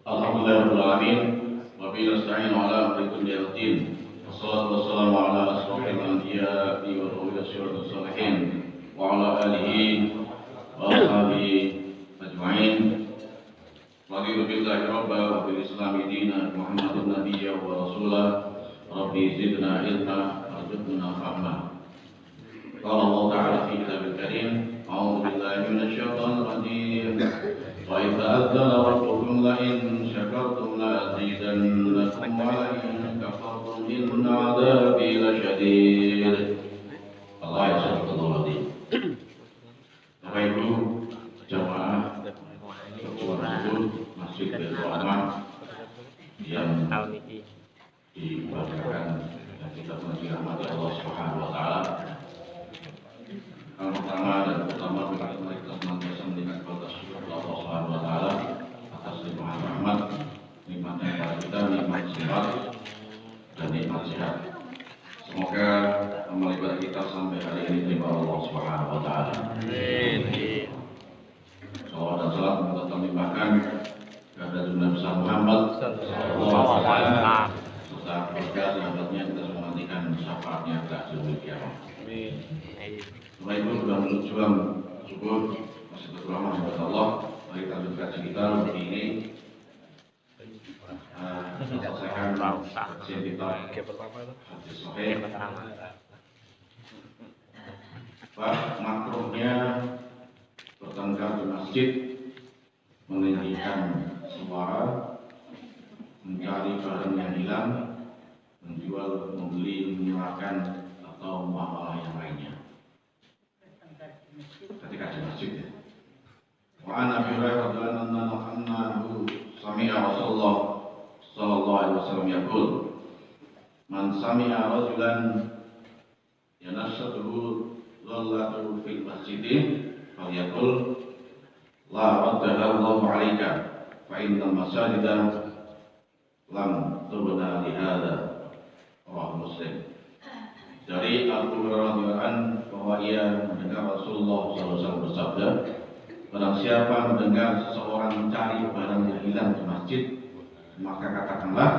Alhamdulillahirabbil alamin wa bihi nasta'in ala amri kulli din. Wassalatu wassalamu ala asrofil anbiya'i wa rasulil salihin wa ala alihi wa ashabihi ajma'in. Raditu billahi rabba wa bil islami dina Muhammadun nabiyya wa rasulah. Rabbi zidna ilma warzuqna fahma. Qala Allah ta'ala fi kitabil karim, a'udzu billahi minasy syaithanir rajim. Wa idza adzana rabbukum la in syakartum la azidannakum wa la in kafartum inna 'adzabi lasyadid. Allah ya subhanahu. Bapak Ibu jamaah Masjid Baitul Rahmah yang dibacakan dan kita dirahmati Allah Subhanahu wa taala. Yang pertama dan utama kita senantiasa meningkat kepada syukur Allah Subhanahu wa taala atas limpahan rahmat, nikmatnya kepada kita, nikmat sehat dan nikmat sehat. Semoga amal ibadah kita sampai hari ini diterima Allah Subhanahu wa taala. Amin. Salawat dan salam kita limpahkan kepada Nabi besar Muhammad sallallahu alaihi wasallam serta keluarga sahabatnya, kita menantikan syafaatnya ke akhir kiamat. Amin. Setelah itu sudah berjuang syukur masih berdoa kepada Allah. Mari kita lanjutkan kita hari ini selesaikan kajian kita hadis sahih. Bab makruhnya bertengkar di masjid, meninggikan suara, mencari barang yang hilang, menjual, membeli, menyuarakan atau muamalah yang lainnya ketika di masjid. Wa an Abi Hurairah radhiyallahu anhu sami'a Rasulullah sallallahu alaihi wasallam yaqul man sami'a rajulan yanashatuhu dhallatu fil masjid falyaqul la raddaha Allahu 'alaika fa innal masajida lam tubna li hadza. Rawahu Muslim. Dari Abu Hurairah radhiyallahu anhu bahwa ia mendengar Rasulullah SAW bersabda, barang siapa mendengar seseorang mencari barang yang hilang di masjid, maka katakanlah,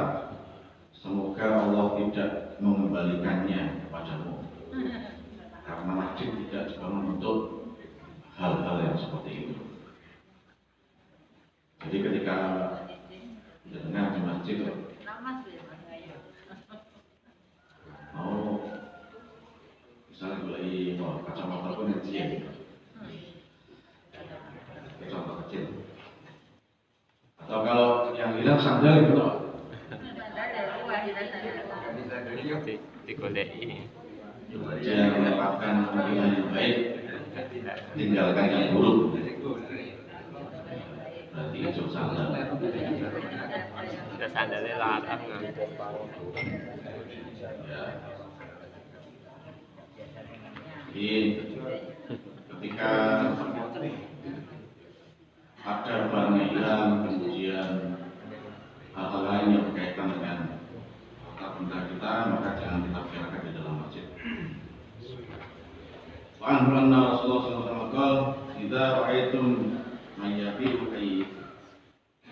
semoga Allah tidak mengembalikannya kepadamu, karena masjid tidak dibangun untuk hal-hal yang seperti itu. Jadi ketika mendengar di masjid, misalnya beli kacamata pun yang kecil, contoh kecil. Atau kalau yang hilang sandal itu apa? Digodei. Jangan mendapatkan yang baik, tinggalkan yang buruk. Berarti itu sandal. Sandalnya larang. Ya. Jadi ketika ada barang yang hilang, kemudian hal-hal lain yang berkaitan dengan harta benda kita, maka jangan kita biarkan di dalam masjid. Wa anna Rasulullah sallallahu alaihi wasallam idza ra'aitum man yabi'u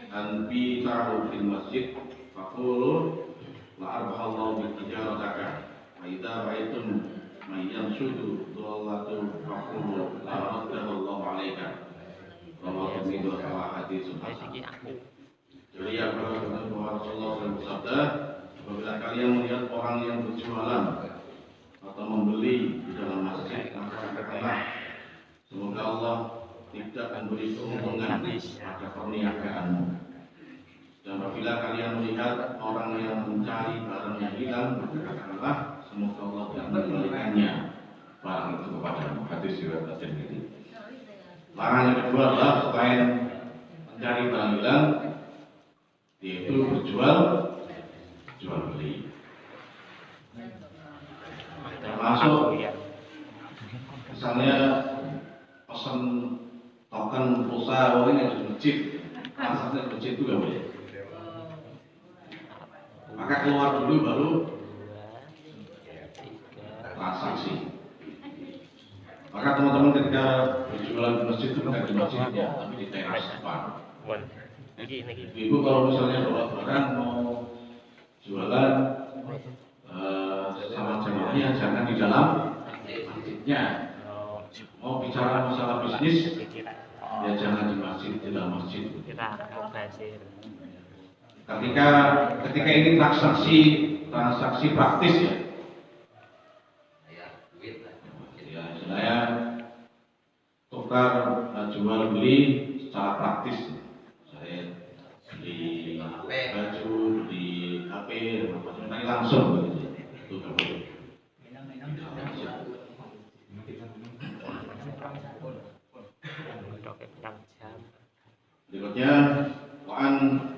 an bi ta'u fil masjid faqulu la arbahallahu bi tijarataka wa idza ra'aitum man yanshudu dhallatu faqulu la raddahu 'alaika. Rawahu Muslim wa haditsun hasan. Jadi yang berkata bahwa Rasulullah bersabda, apabila kalian melihat orang yang berjualan atau membeli di dalam masjid, maka katakanlah, semoga Allah tidak memberi keuntungan pada perniagaanmu. Dan apabila kalian melihat orang yang mencari barang yang hilang, maka katakanlah, semoga Allah tidak mengembalikannya barang itu kepadamu. Hadis riwayat At-Tirmidzi. Larangan yang kedua adalah selain mencari barang hilang, yaitu berjual beli. Termasuk misalnya pesan token pulsa ini di masjid, transaksi di masjid itu nggak boleh. Maka keluar dulu baru transaksi. Maka teman-teman ketika berjualan di masjid itu bukan di masjid ya, tapi di teras depan. Ibu kalau misalnya bawa barang mau jualan sama jamaahnya jangan di dalam masjidnya. Mau bicara masalah bisnis ya jangan di masjid, di dalam masjid. Ketika ini transaksi praktis ya. Ya, saya tukar jual beli secara praktis. Saya beli baju, beli HP, macam-macam langsung begitu. Itu kan boleh. Berikutnya, wa'an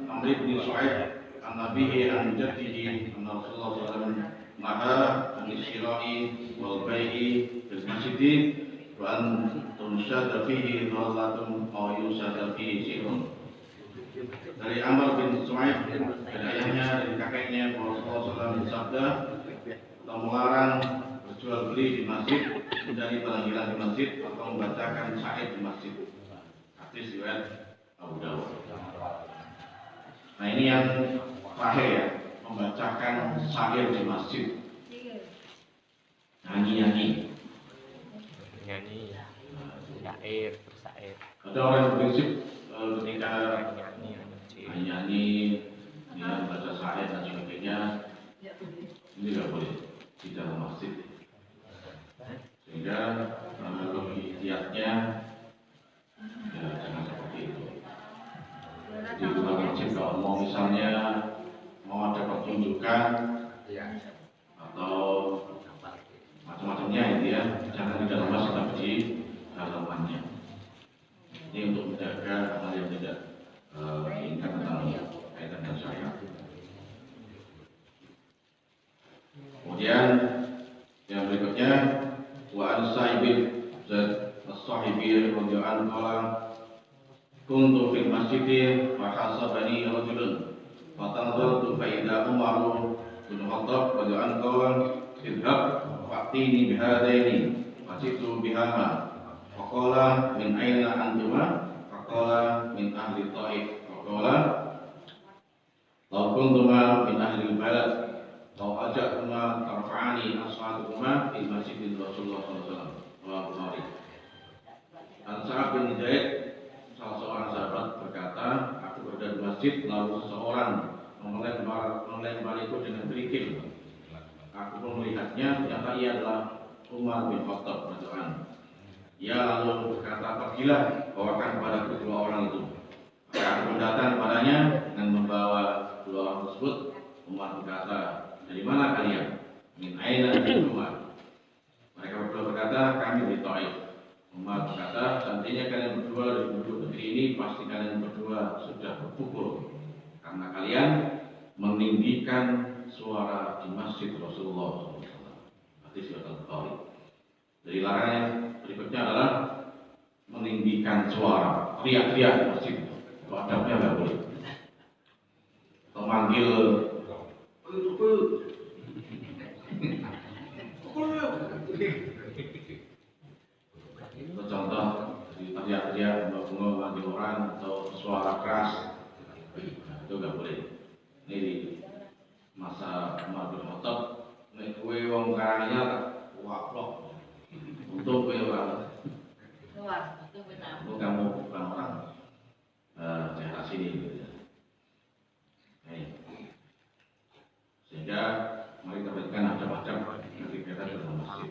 Amr bin Shu'aib an-Nabihi an jaddihi anna Rasulullah SAW naha an-isyira'i wal bai'i fil masjid wa an tunshada fihi dhalatun aw yusada fihi sihrun. Dari Amr bin Shu'aib dari ayahnya dan kakeknya Rasulullah SAW bersabda atau melarang berjual beli di masjid, dari panggilan di masjid atau membacakan syair di masjid. Hadis riwayat Abu Dawud. Nah ini yang terakhir ya, membacakan syair di masjid, nyanyi, syair. Ada orang yang prinsip ketika nyanyi, baca syair dan sebagainya, ini tidak boleh di dalam masjid. Sehingga lebih giatnya ya jangan seperti itu. Di dalam masjid kalau mau misalnya mau ada pertunjukan atau macam-macamnya itu ya, jangan di dalam masjid tapi di halamannya. Ini untuk menjaga hal yang tidak diinginkan tentang kaitan dengan syariat. Kemudian yang berikutnya wa an Sa'ib bin as-Sahibi radhiyallahu anhu qala kuntu fil masjid fa hasabani rajulun fa tanzartu fa idza Umar bin Khattab radhiyallahu anhu qala idhab fa'tini bihadaini fasitu bihama fa qala min aina antuma fa qala min ahli Taif fa qala law kuntuma min ahli al-balad law aja'tuma tarfa'ani ashatukuma fil masjid Rasulullah sallallahu alaihi wasallam. Bukhari. Al-Sa'ab bin Zaid, salah seorang sahabat berkata, aku berada di masjid lalu seseorang melempariku dengan kerikil. Aku pun melihatnya, ternyata ia adalah Umar bin Khattab radhiyallahu anhu. Ia lalu berkata, pergilah, bawakan kepada kedua orang itu. Maka aku datang padanya dengan membawa dua orang tersebut. Umar berkata, dari mana kalian? Min aina Umar. Mereka berdua berkata, kami dari Taif. Umar berkata, seandainya kalian berdua dari penduduk negeri ini, pasti kalian berdua sudah berpukul karena kalian meninggikan suara di masjid Rasulullah SAW. Hadis riwayat Al-Bukhari. Dari larangan berikutnya adalah meninggikan suara, teriak-teriak di masjid. Itu adabnya nggak boleh. Atau manggil, contoh teriak-teriak, bunga-bunga manggil orang atau suara keras, itu nggak boleh. Ini di masa Umar bin Khattab, nek kowe wong karangnya waplok untuk kowe orang untuk kamu bukan orang daerah sini gitu ya. Sehingga mari kita berikan adab-adab ketika kita dalam masjid.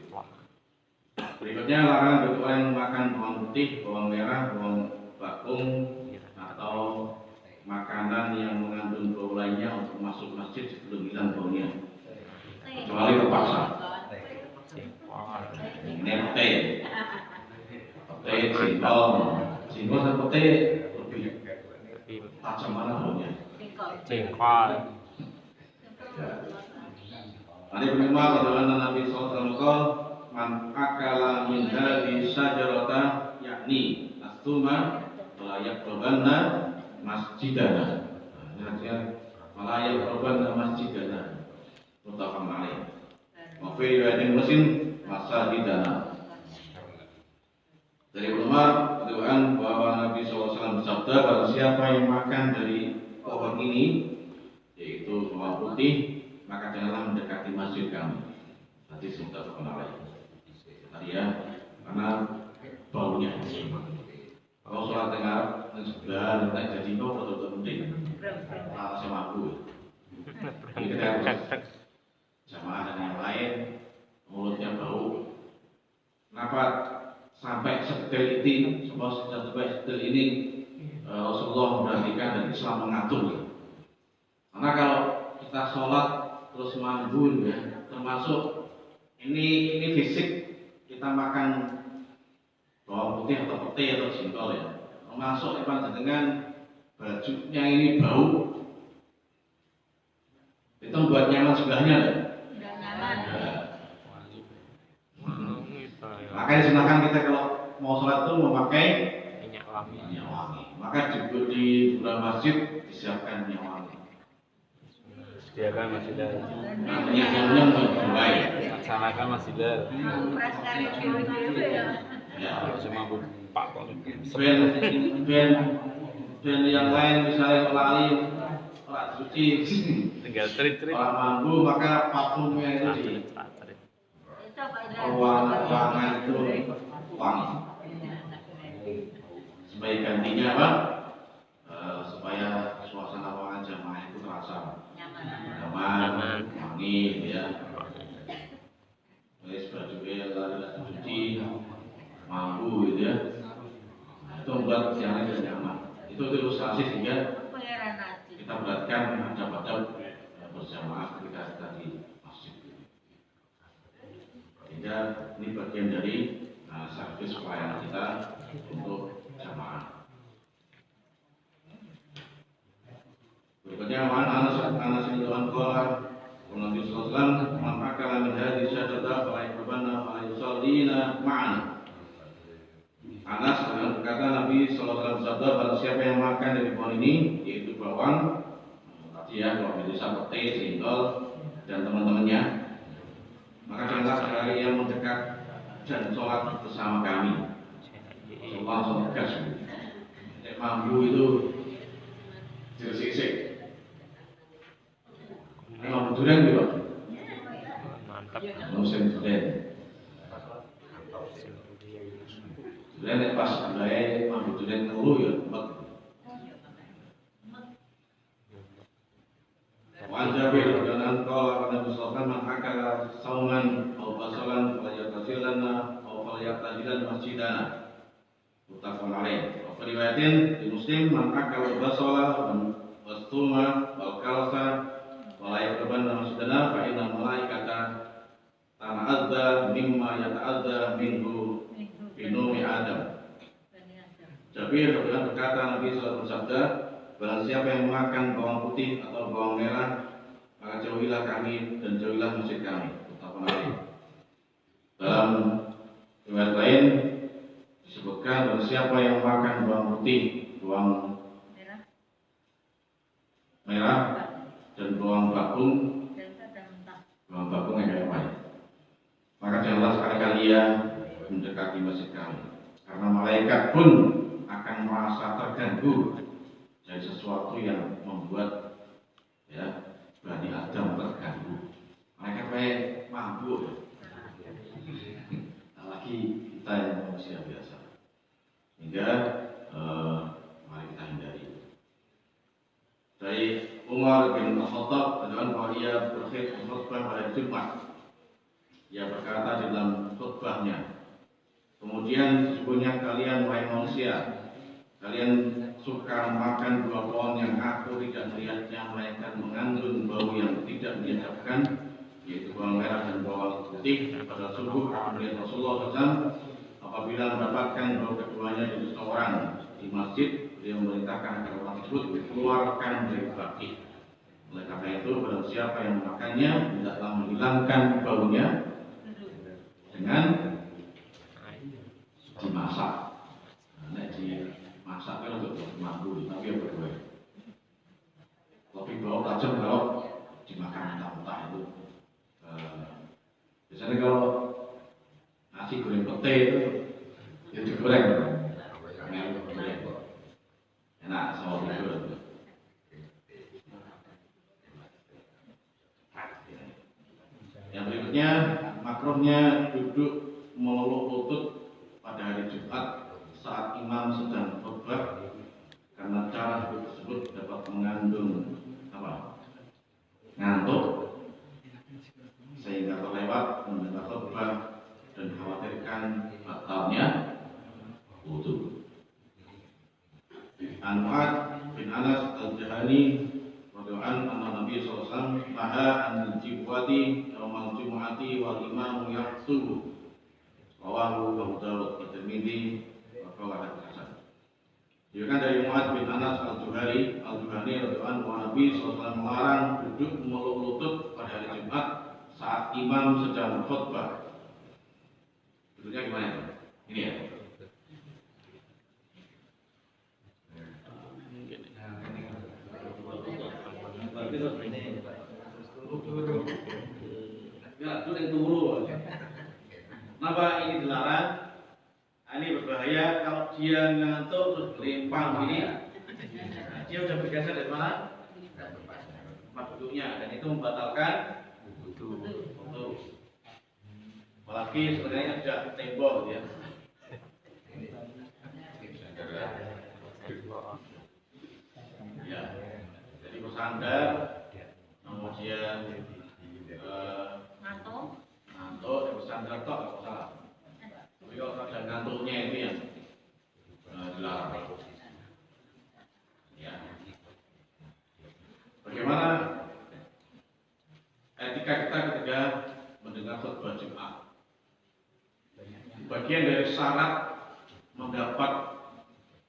Berikutnya larangan bagi orang yang makan bawang putih, bawang merah, bawang bakung atau makanan yang mengandung bau lainnya untuk masuk masjid sebelum hilang baunya, kecuali terpaksa. Ini pete, jengkol dan pete lebih tajam mana baunya? Jengkol. Ada penimah adalah Nabi SAW man akala min hadhihi syajarata yakni astuma la yaqrabanna masjidana. Artinya la yaqrabanna masjidana. Muttafaqun alaih. Wa fi riwayatin Muslim masjidana. Dari Umar radhiyallahu anhu bahwa Nabi SAW bersabda bersabda, barang siapa yang makan dari pohon ini, yaitu bawang putih, maka janganlah mendekati masjid kami. Nanti sudah terkenal tadi ya, karena baunya. Kalau sholat tengah dan sebelah dan jadi kau betul-betul penting. Malah saya mampu. Jadi kita harus jamaah dan yang lain, mulutnya bau. Kenapa sampai sedetail ini? Sampai sedetail ini Rasulullah memperhatikan dan Islam mengatur. Karena kalau kita sholat terus mambun ya, termasuk ini fisik kita makan bawang putih atau pete atau jengkol ya, termasuk dengan bajunya ini bau, itu buat nyaman sebelahnya ya. Makanya silakan kita kalau mau sholat itu memakai minyak wangi. Maka di bulan masjid disiapkan minyak wangi. Sediakan masjidal. Minyak wanginya lebih baik. Laksanakan masjidal. Ya. Cuma Pak kok. Ben yang lain misalnya lali orang suci, Tinggal trik-trik. orang mampu maka parfumnya itu di ruangan itu wangi. Sebagai gantinya apa? Supaya suasana ruangan jamaah itu terasa nyaman, wangi, ya. Wes baju lari cuci, mampu, gitu ya. Itu membuat yang lain nyaman. Itu ilustrasi sehingga kita beratkan adab-adab berjamaah ketika kita di masjid. Sehingga ini bagian dari servis pelayanan kita untuk jamaah. Berikutnya Anas bin Qala Nabi sallallahu alaihi wasallam man akala min hadhihi syajaratin fala yakrubanna fala yusallina ma'ana. Anas berkata Nabi sallallahu alaihi wasallam bersabda, barang siapa yang makan dari pohon ini, yaitu bawang tadi ya, bawang bisa pete, jengkol dan teman-temannya, maka janganlah sekali yang mendekat dan sholat bersama kami. Langsung gas. Mampu itu sisik. Mampu durian gitu. Mantap. Musim durian. Durian pas mulai mampu durian dulu ya. Wan Jabir dan qala Nabi sallallahu alaihi wasallam man akala sauman aw basalan falyatasilanna aw falyatajilan masjidana. Muttafaqun alaih. Wa riwayatin di Muslim man akala basala wa thuma wal kalsa wa la yaqrabanna masjidana fa inna malaikata tana'adza mimma yata'adza minhu binumi Adam. Jabir berkata Nabi sallallahu alaihi wasallam, barang siapa yang makan bawang putih atau bawang merah, maka jauhilah kami dan jauhilah masjid kami. Muttafaqun alaih. Dalam riwayat lain disebutkan barang siapa yang makan bawang putih, bawang merah dan bawang bakung yang apa ya? Maka janganlah sekali-kali ia mendekati masjid kami, karena malaikat pun akan merasa terganggu dari sesuatu yang membuat ya Bani Adam terganggu. Mereka kayak mabuk, lagi kita yang manusia biasa. Hingga mari kita hindari. Dari Umar bin Khattab bahwa ia berkhutbah pada Jumat. Ia berkata di dalam khutbahnya, kemudian sesungguhnya kalian wahai manusia, kalian suka makan buah pohon yang aku tidak melihatnya melainkan mengandung bau yang tidak diadabkan, yaitu bawang merah dan bawang putih. Pada subuh kemudian Rasulullah SAW apabila mendapatkan bau keduanya dari seseorang di masjid, dia memerintahkan agar orang tersebut dikeluarkan dari baki. Oleh karena itu, barang siapa yang memakannya tidaklah menghilangkan baunya dengan dimasak. Nah, dimasak kan untuk mampu, tapi yang berdua. Lebih bau tajam kalau dimakan mentah-mentah itu. Biasanya kalau nasi goreng pete itu digoreng. Nah, sama tidur. Yang berikutnya, makruhnya duduk meluluk lutut pada hari Jumat saat imam sedang khutbah karena cara duduk tersebut dapat mengandung ngantuk sehingga terlewat mendengar khutbah dan khawatirkan batalnya wudu. An Mu'ad bin Anas al-Juhani radhiyallahu anhu Nabi sallallahu alaihi wasallam naha an jibwati yaumal jumu'ati wal imamu yaqtubu. Rawahu Abu Dawud wa Tirmidzi wa qala hasan. Diriwayatkan dari Mu'ad bin Anas al-Juhani radhiyallahu anhu Nabi sallallahu alaihi wasallam melarang duduk meluluk lutut pada hari Jumat saat imam sedang khutbah. Duduknya gimana itu? Ini ya. Itu yang turu. Kenapa ini dilarang? Ini berbahaya kalau dia ngantuk terus berlimpang ini. Dia sudah bergeser dari mana? Tempat duduknya, dan itu membatalkan wudu. Apalagi sebenarnya sudah tembok ya. Ya, jadi bersandar, kemudian ngantuk, bersandar tok nggak salah. Tapi kalau ada ngantuknya itu yang dilarang. Ya. Bagaimana etika kita ketika mendengar khutbah Jumat? Bagian dari syarat mendapat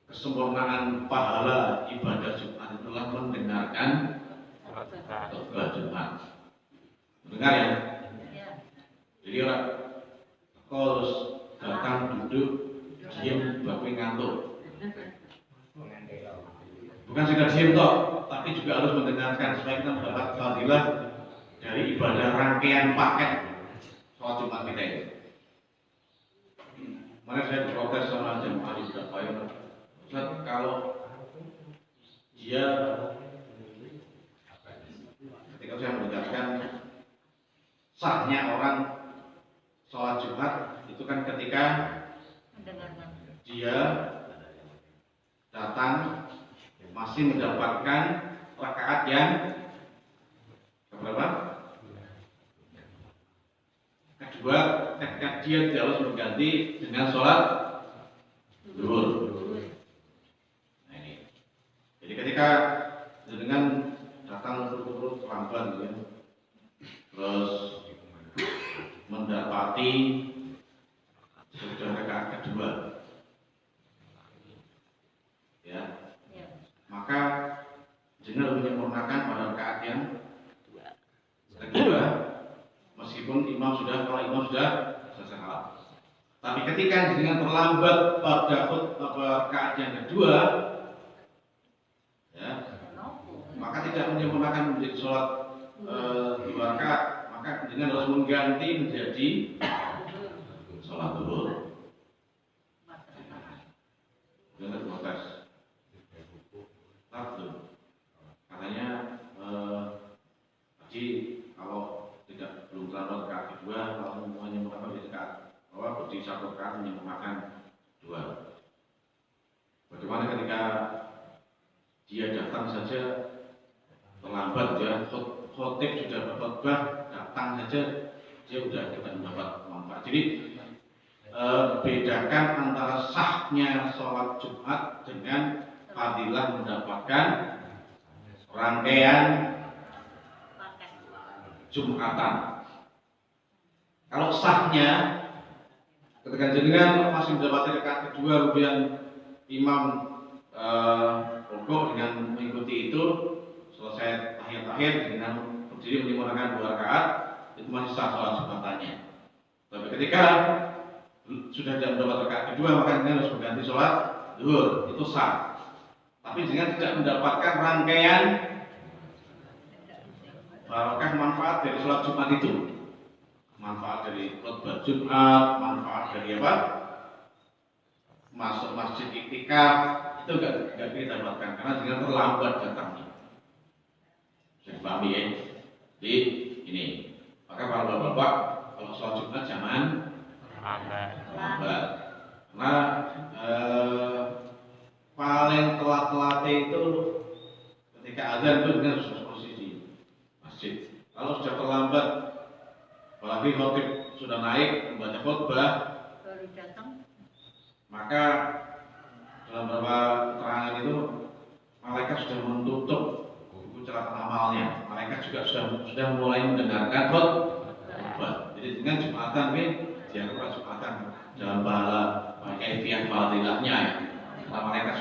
kesempurnaan pahala ibadah Jumat itulah mendengarkan khutbah Jumat. Mendengar ya? Jadi orang harus datang duduk diam bapak ngantuk. Bukan sekedar diam toh, tapi juga harus mendengarkan supaya kita mendapat fadilah dari ibadah rangkaian paket sholat Jumat kita ini. Mana saya diprotes sama jemaah di Surabaya, Ustaz, kalau dia ketika saya menjelaskan sahnya orang sholat Jumat itu kan ketika dia datang masih mendapatkan rakaat yang berapa? Kedua, ketika dia harus mengganti dengan sholat zuhur. Nah ini. Jadi ketika dengan datang berkurut terlambat ya, terus mendapati sudah rakaat kedua, ya, maka jenazah menyempurnakan pada rakaat yang kedua, meskipun imam sudah selesai salat. Tapi ketika dengan terlambat pada rakaat yang kedua, ya, maka tidak menyempurnakan menjadi sholat dua rakaat, maka dengan harus mengganti menjadi sholat zuhur. Dengan protes. Katanya haji kalau belum terlambat rakaat kedua, kalau menyempurnakan di rakaat bahwa berdiri satu rakaat menyempurnakan dua. Bagaimana ketika dia datang saja terlambat ya, khotib sudah berkhutbah, datang saja dia sudah tidak mendapat manfaat. Jadi bedakan antara sahnya sholat Jumat dengan fadilah mendapatkan rangkaian Jumatan. Kalau sahnya ketika jenengan masih mendapati rakaat kedua kemudian imam rukuk dengan mengikuti itu, selesai tahiyat dengan berdiri menyempurnakan dua rakaat, itu masih sah sholat Jumatannya. Tapi ketika sudah tidak mendapat rakaat kedua maka jenengan harus mengganti sholat zuhur, itu sah. Tapi jenengan tidak mendapatkan rangkaian barokah manfaat dari sholat Jumat itu, manfaat dari khutbah Jumat, manfaat dari apa? masuk masjid iktikaf itu nggak kita dapatkan karena dengan terlambat datangnya. Bisa dipahami ya? Jadi ini, maka para bapak-bapak kalau sholat Jumat jangan lambat. Karena paling telat-telatnya itu ketika azan itu dengan posisi masjid. Kalau sudah terlambat, apalagi khotib sudah naik membaca khutbah, maka dalam beberapa keterangan itu malaikat sudah menutup buku catatan amalnya. Malaikat juga sudah mulai mendengarkan khutbah. Jadi dengan Jumatan ini dianggap Jumatan dalam pahala kaifiah fadilahnya ya. Karena malaikat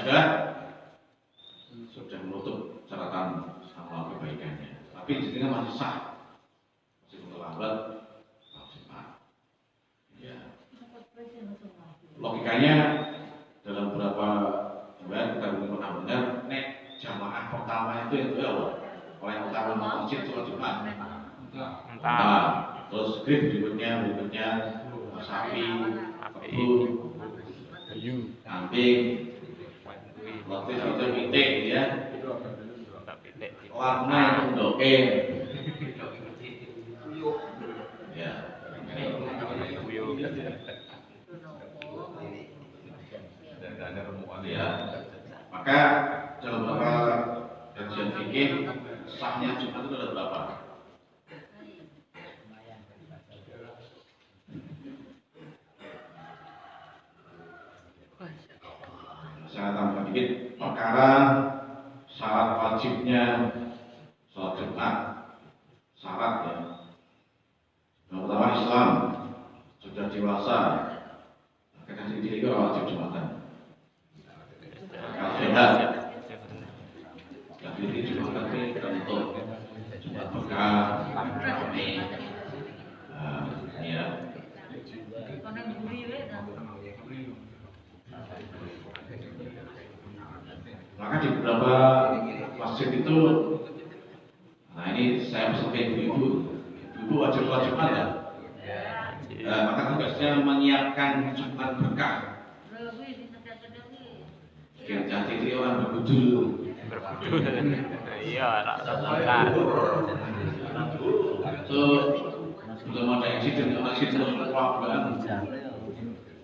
sudah menutup catatan amal kebaikannya. Tapi jadinya masih sah, masih terlambat Jumat. Ya. Logikanya dalam beberapa bulan kita belum pernah dengar nek jamaah pertama itu ya Allah. Kalau yang utama masjid sholat Jumat. Terus berikutnya sapi, kambing, waktu itu pitik ya. Warna itu doke. Ya. Ya. Maka dalam beberapa kajian fikih sahnya Jumat itu ada berapa? Saya tambah dikit, perkara syarat wajibnya sholat Jumat, syarat ya. Yang pertama Islam sudah dewasa, karena sendiri itu wajib Jumatan. Kalau sehat, jadi Jumatan itu tentu Jumat berkah, ini, ya. Maka di beberapa masjid itu, nah ini saya pesan ke ibu wajib sholat Jumat ya. Maka tugasnya menyiapkan Jumat berkah. Jadi orang berbudul. Iya, itu belum ada insiden terus wabah,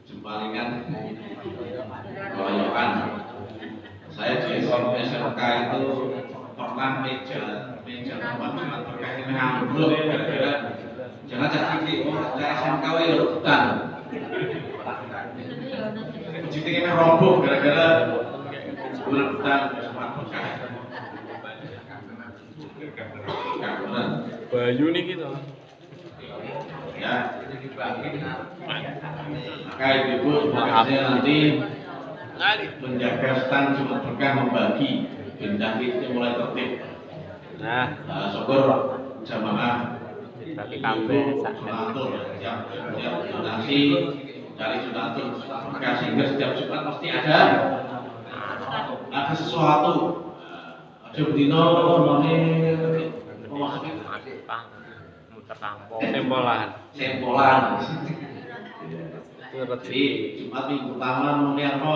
jempalingan, keroyokan. Saya di SMK itu pernah meja tempat Jumat berkah ini ngambruk gara-gara jangan jadi SMK itu rebutan. Jadi ini roboh gara-gara rebutan Jumat berkah. Bayu nih gitu. Ya. Maka ibu tugasnya nanti menjaga stand Jumat berkah membagi bintang itu mulai tertib. Nah, syukur jamaah bagi kabeh sunatul siap donasi cari sunatul berkah sehingga setiap Jumat pasti ada sesuatu. Ada bedino none muter kampung sempolan. Jadi Jumat minggu pertama muni apa?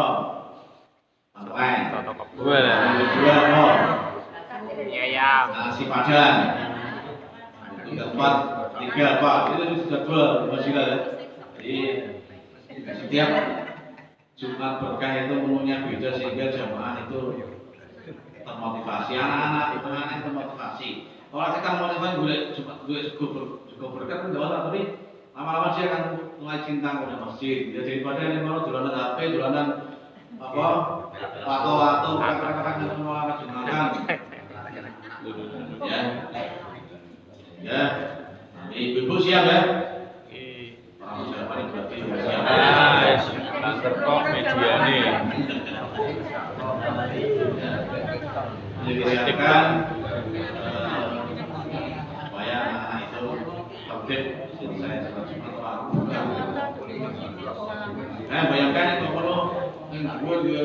Anteng. Minggu kedua apa? Ayam. Nasi padang. Minggu keempat tiga apa? Itu sudah dua masih ya. Jadi setiap Jumat berkah itu menunya beda sehingga jamaah itu termotivasi. Anak-anak itu termotivasi. Kalau kita motivasi gue cukup berkah itu enggak tapi lama-lama dia akan mulai cinta pada masjid. Ya, daripada ini mau dolanan HP, dolanan apa, waktu kadang-kadang itu malah Jumatan. Ya, ya. Ibu siap ya? Orang siapa nih berarti siap. Banter kok media nih. Jadi siapkan supaya anak itu tertib. Saya bayangkan itu kalau gue dia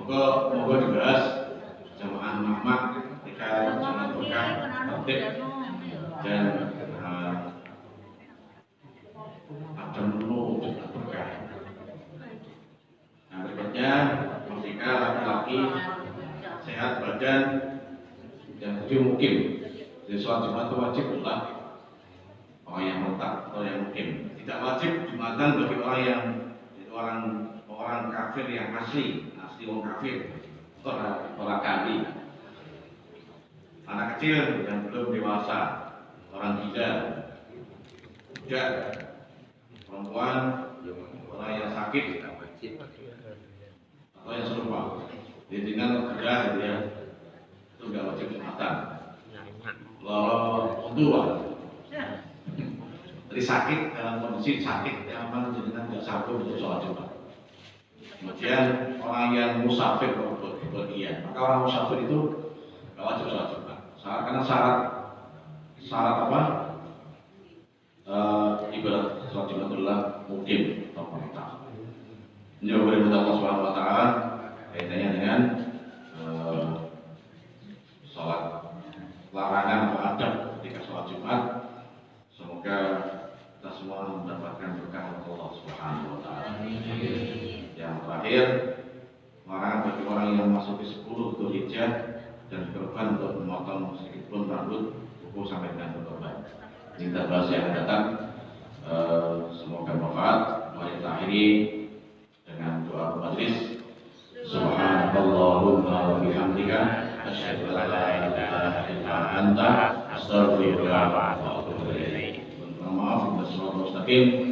moga dibahas jamaah emak ketika Jumat berkah tertib dan ada menu juga berkah. Nah, berikutnya ketika laki-laki sehat badan dan tujuh mukim. Jadi sholat Jumat itu wajib adalah orang yang mentak atau yang mukim. Tidak wajib Jumatan bagi orang yang orang kafir yang asli orang kafir, orang kafir. Anak kecil yang belum dewasa, orang gila, budak, perempuan, orang yang sakit atau yang serupa. Jadi dengan kerja dia itu nggak wajib Jumatan. Kalau tua, jadi sakit dalam kondisi sakit, memang dengan nggak sanggup untuk sholat Jumat. Kemudian orang yang musafir berpergian, maka orang musafir itu nggak wajib sholat Jumat. Karena syarat apa? Ibarat sholat Jumat adalah mukim atau perintah. Ini boleh minta Allah Subhanahu Wa Taala kaitannya dengan sholat larangan atau adab ketika sholat Jumat. Semoga kita semua mendapatkan berkah Allah Subhanahu Wa Taala. Yang terakhir, larangan bagi orang yang masuk di 10 Dzulhijjah dan berkorban untuk memotong sedikit pun rambut kuku sampai dengan berkorban. Ini kita bahas yang datang. Semoga bermanfaat. Mari kita akhiri dengan doa majlis. Subhanallahumma wa bihamdika asyhadu an la ilaha illa anta astaghfiruka wa atubu ilaik. Maaf, wassalamualaikum.